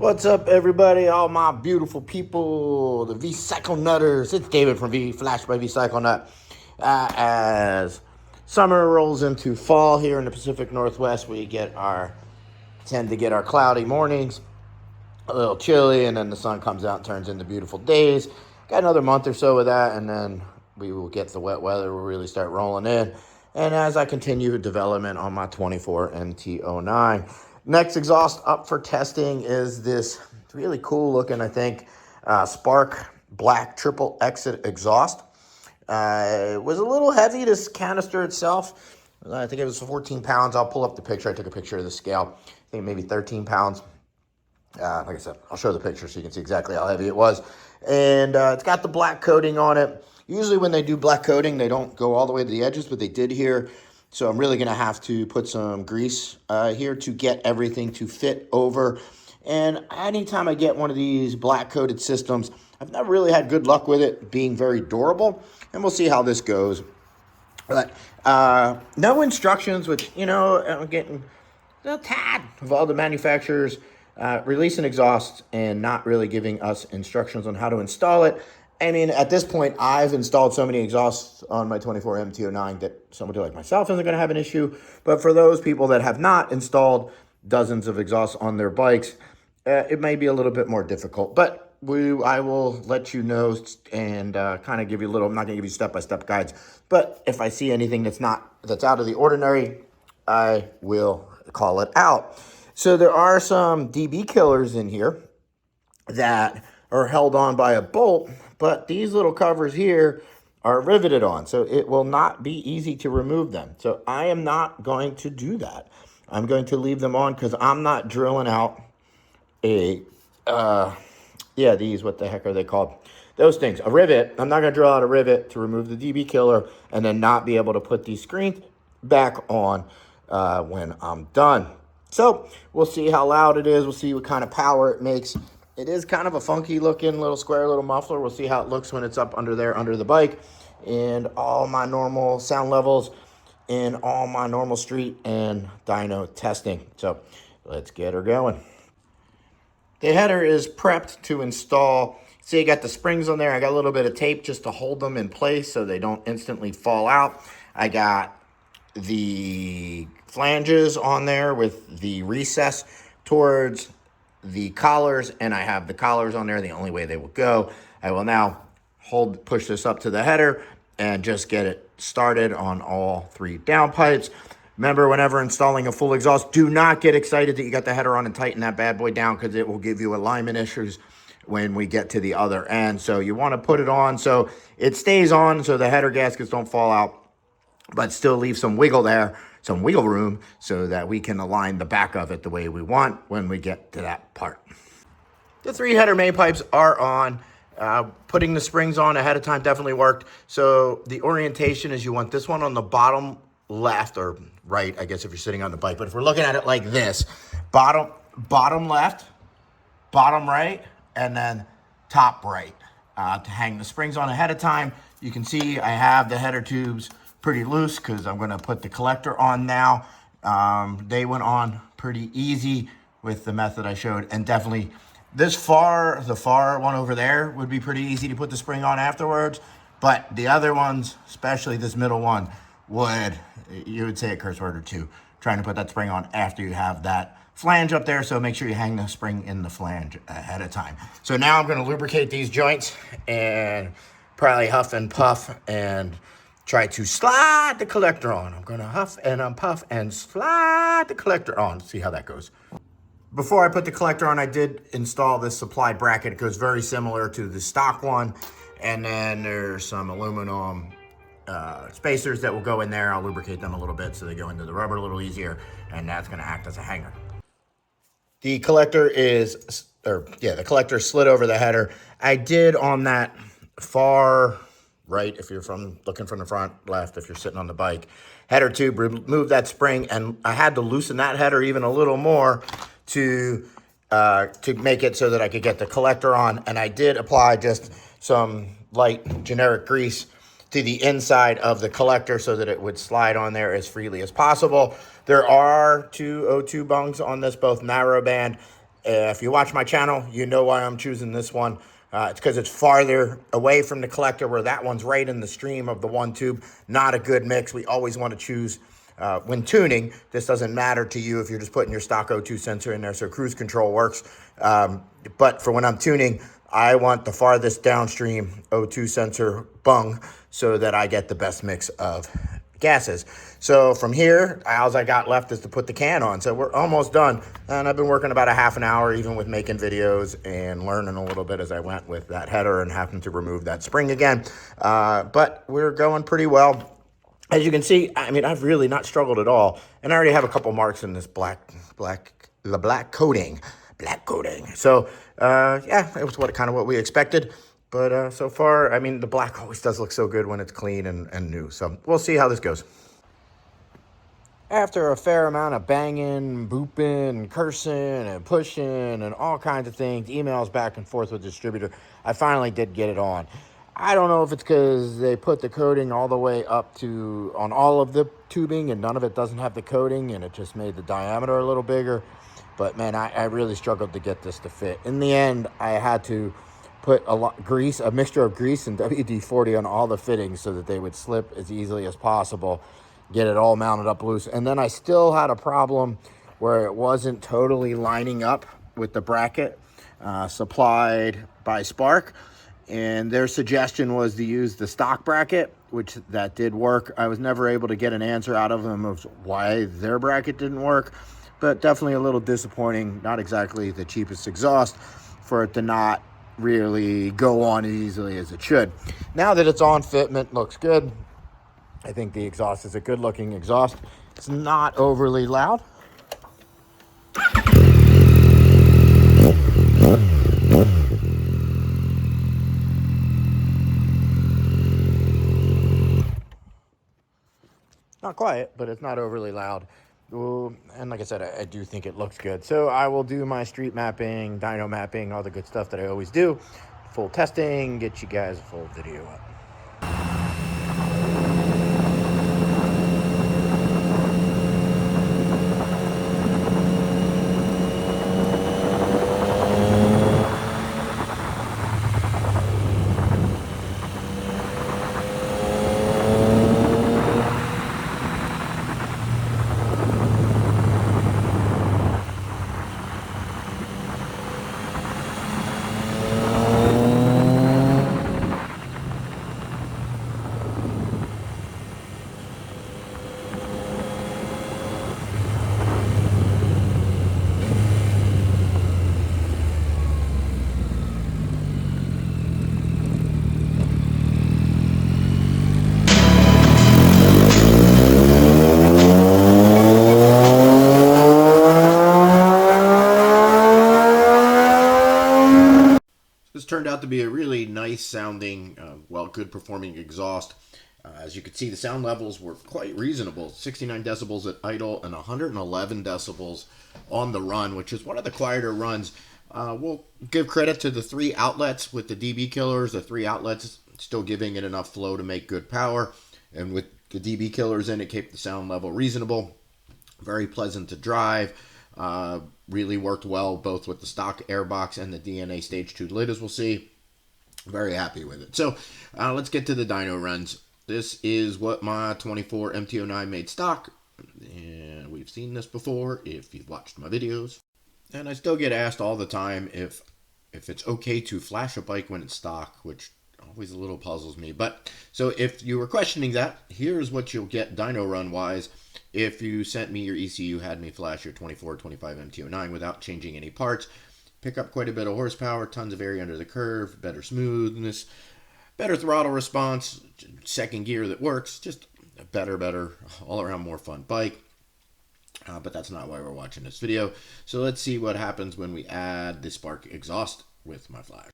What's up, everybody? All my beautiful people, the Vcyclenutters. It's David from Flash by Vcyclenut. As summer rolls into fall here in the Pacific Northwest, we tend to get our cloudy mornings, a little chilly, and then the sun comes out and turns into beautiful days. Got another month or so of that, and then we will get the wet weather. We'll really start rolling in. And as I continue development on my 24 MT09. Next exhaust up for testing is this really cool looking, I think, Spark black triple exit exhaust. It was a little heavy, this canister itself. I think it was 14 pounds. I'll pull up the picture. I took a picture of the scale. I think maybe 13 pounds. Like I said, I'll show the picture so you can see exactly how heavy it was. And it's got the black coating on it. Usually when they do black coating, they don't go all the way to the edges, but they did here. So I'm really going to have to put some grease here to get everything to fit over. And anytime I get one of these black coated systems, I've never really had good luck with it being very durable. And we'll see how this goes. But no instructions, which, you know, I'm getting a tad of all the manufacturers releasing exhausts and not really giving us instructions on how to install it. I mean, at this point, I've installed so many exhausts on my 24 MT09 that somebody like myself isn't going to have an issue. But for those people that have not installed dozens of exhausts on their bikes, it may be a little bit more difficult. But I will let you know and kind of give you a little, I'm not going to give you step-by-step guides. But if I see anything that's out of the ordinary, I will call it out. So there are some DB killers in here that are held on by a bolt, but these little covers here are riveted on, so it will not be easy to remove them. So I am not going to do that. I'm going to leave them on because I'm not drilling out these, what the heck are they called? Those things, a rivet. I'm not going to drill out a rivet to remove the DB killer and then not be able to put these screens back on when I'm done. So we'll see how loud it is. We'll see what kind of power it makes. It is kind of a funky looking little square little muffler. We'll see how it looks when it's up under there, under the bike. And all my normal sound levels and all my normal street and dyno testing. So let's get her going. The header is prepped to install. See, I got the springs on there. I got a little bit of tape just to hold them in place so they don't instantly fall out. I got the flanges on there with the recess towards the collars, and I have the collars on there the only way they will go. I will now push this up to the header and just get it started on all three downpipes. Remember, whenever installing a full exhaust, do not get excited that you got the header on and tighten that bad boy down because it will give you alignment issues when we get to the other end. So you want to put it on so it stays on so the header gaskets don't fall out, but still leave some wiggle there, some wiggle room so that we can align the back of it the way we want when we get to that part. The three header main pipes are on. Putting the springs on ahead of time definitely worked. So the orientation is you want this one on the bottom left or right, I guess if you're sitting on the bike. But if we're looking at it like this, bottom left, bottom right, and then top right. To hang the springs on ahead of time, you can see I have the header tubes pretty loose because I'm going to put the collector on now. They went on pretty easy with the method I showed, and definitely the far one over there would be pretty easy to put the spring on afterwards, but the other ones, especially this middle one, you would say a curse word or two trying to put that spring on after you have that flange up there. So make sure you hang the spring in the flange ahead of time. So now I'm going to lubricate these joints and probably huff and puff and try to slide the collector on. I'm going to huff and puff and slide the collector on. See how that goes. Before I put the collector on, I did install this supply bracket. It goes very similar to the stock one. And then there's some aluminum spacers that will go in there. I'll lubricate them a little bit so they go into the rubber a little easier. And that's going to act as a hanger. The collector the collector slid over the header. I did on that far right, if you're looking from the front, left, if you're sitting on the bike, header tube, remove that spring, and I had to loosen that header even a little more to make it so that I could get the collector on. And I did apply just some light generic grease to the inside of the collector so that it would slide on there as freely as possible. There are two O2 bungs on this, both narrow band If you watch my channel, you know why I'm choosing this one. It's because it's farther away from the collector, where that one's right in the stream of the one tube. Not a good mix. We always want to choose when tuning. This doesn't matter to you if you're just putting your stock O2 sensor in there, so cruise control works. But for when I'm tuning, I want the farthest downstream O2 sensor bung so that I get the best mix of gases. So from here, all I got left is to put the can on. So we're almost done. And I've been working about a half an hour, even with making videos and learning a little bit as I went with that header and having to remove that spring again. But we're going pretty well. As you can see, I mean, I've really not struggled at all. And I already have a couple marks in this black coating. So, yeah, it was kind of what we expected. But so far, I mean, the black always does look so good when it's clean and new. So we'll see how this goes. After a fair amount of banging, booping, cursing, and pushing, and all kinds of things, emails back and forth with the distributor, I finally did get it on. I don't know if it's because they put the coating all the way up to on all of the tubing and none of it doesn't have the coating, and it just made the diameter a little bigger. But man, I really struggled to get this to fit. In the end, I had to put a mixture of grease and WD-40 on all the fittings so that they would slip as easily as possible, get it all mounted up loose. And then I still had a problem where it wasn't totally lining up with the bracket supplied by Spark. And their suggestion was to use the stock bracket, which that did work. I was never able to get an answer out of them of why their bracket didn't work, but definitely a little disappointing. Not exactly the cheapest exhaust for it to not really go on as easily as it should. Now that it's on, fitment looks good. I think the exhaust is a good looking exhaust. It's not overly loud. Not quiet, but it's not overly loud. Ooh, and like I said, I do think it looks good. So I will do my street mapping, dyno mapping, all the good stuff that I always do. Full testing, get you guys a full video up. This turned out to be a really nice sounding, good performing exhaust. As you can see, the sound levels were quite reasonable. 69 decibels at idle and 111 decibels on the run, which is one of the quieter runs. We'll give credit to the 3 outlets with the dB killers. The 3 outlets still giving it enough flow to make good power. And with the dB killers in, it kept the sound level reasonable. Very pleasant to drive. Really worked well both with the stock airbox and the DNA Stage 2 lid, as we'll see. Very happy with it. So let's get to the dyno runs. This is what my 24 MT09 made stock. And we've seen this before if you've watched my videos. And I still get asked all the time if it's okay to flash a bike when it's stock, which always a little puzzles me. But so if you were questioning that, here's what you'll get dyno run wise. If you sent me your ECU, had me flash your 24 25 MT09 without changing any parts, pick up quite a bit of horsepower, tons of area under the curve, better smoothness, better throttle response, second gear that works, just a better, all around more fun bike. But that's not why we're watching this video. So let's see what happens when we add the Spark exhaust with my flash.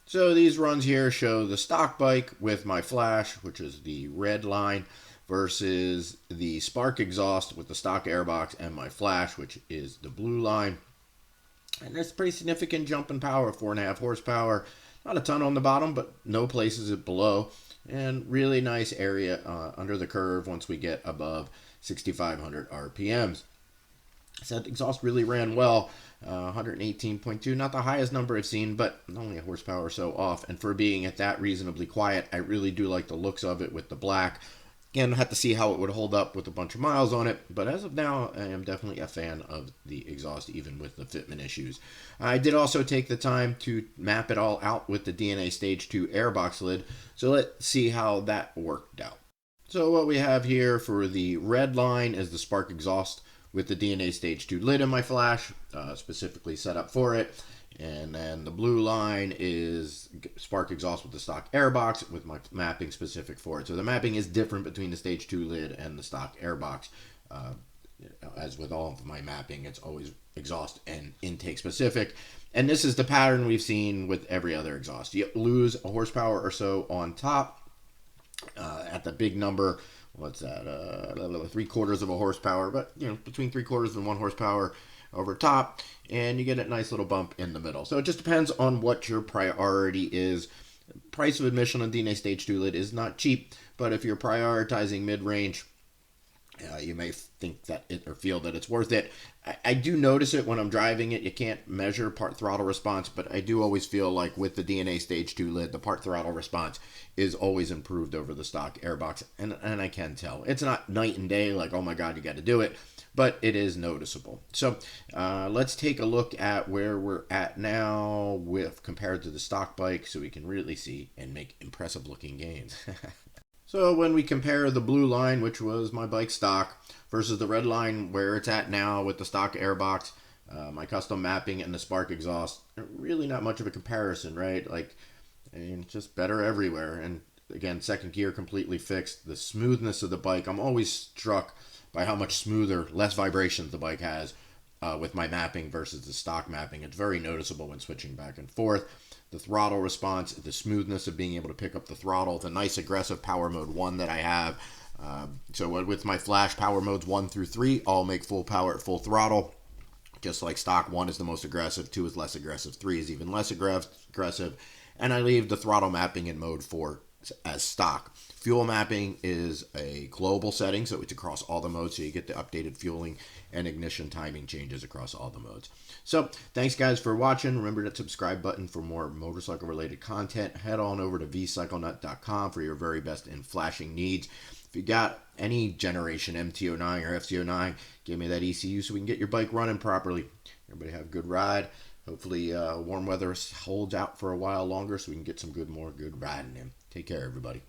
So these runs here show the stock bike with my flash, which is the red line, versus the Spark exhaust with the stock airbox and my flash, which is the blue line. And that's a pretty significant jump in power, 4.5 horsepower. Not a ton on the bottom, but no places below. And really nice area under the curve once we get above 6,500 RPMs. So that exhaust really ran well. 118.2, not the highest number I've seen, but only a horsepower or so off. And for being at that reasonably quiet, I really do like the looks of it with the black. Again, I have to see how it would hold up with a bunch of miles on it, but as of now, I am definitely a fan of the exhaust, even with the fitment issues. I did also take the time to map it all out with the DNA Stage 2 airbox lid, so let's see how that worked out. So what we have here for the red line is the Spark exhaust with the DNA Stage 2 lid in my flash, specifically set up for it. And then the blue line is Spark exhaust with the stock airbox with my mapping specific for it. So the mapping is different between the Stage 2 lid and the stock airbox. As with all of my mapping, it's always exhaust and intake specific. And this is the pattern we've seen with every other exhaust. You lose a horsepower or so on top at the big number. What's that? 3/4 of a horsepower, but between 3/4 and 1 horsepower over top, and you get a nice little bump in the middle. So it just depends on what your priority is. Price of admission on DNA Stage 2 lid is not cheap, but if you're prioritizing mid-range, you may think that it or feel that it's worth it. I do notice it when I'm driving it. You can't measure part throttle response, but I do always feel like with the DNA Stage 2 lid, the part throttle response is always improved over the stock airbox, and I can tell. It's not night and day, like, oh my God, you got to do it, but it is noticeable. So let's take a look at where we're at now with compared to the stock bike so we can really see and make impressive looking gains. So when we compare the blue line, which was my bike stock, versus the red line where it's at now with the stock airbox, my custom mapping and the Spark exhaust, really not much of a comparison, right? Like, I mean, it's just better everywhere. And again, second gear completely fixed. The smoothness of the bike, I'm always struck by how much smoother, less vibrations the bike has with my mapping versus the stock mapping. It's very noticeable when switching back and forth. The throttle response, the smoothness of being able to pick up the throttle, the nice aggressive power mode 1 that I have. So with my flash power modes 1 through 3, I'll make full power at full throttle. Just like stock, 1 is the most aggressive, 2 is less aggressive, 3 is even less aggressive. And I leave the throttle mapping in mode 4 as stock. Fuel mapping is a global setting, so it's across all the modes, so you get the updated fueling and ignition timing changes across all the modes. So thanks guys for watching. Remember that subscribe button for more motorcycle related content. Head on over to Vcyclenut.com for your very best in flashing needs. If you got any generation MT09 or FC09, give me that ECU so we can get your bike running properly. Everybody have a good ride. Hopefully warm weather holds out for a while longer so we can get some more good riding in. Take care, everybody.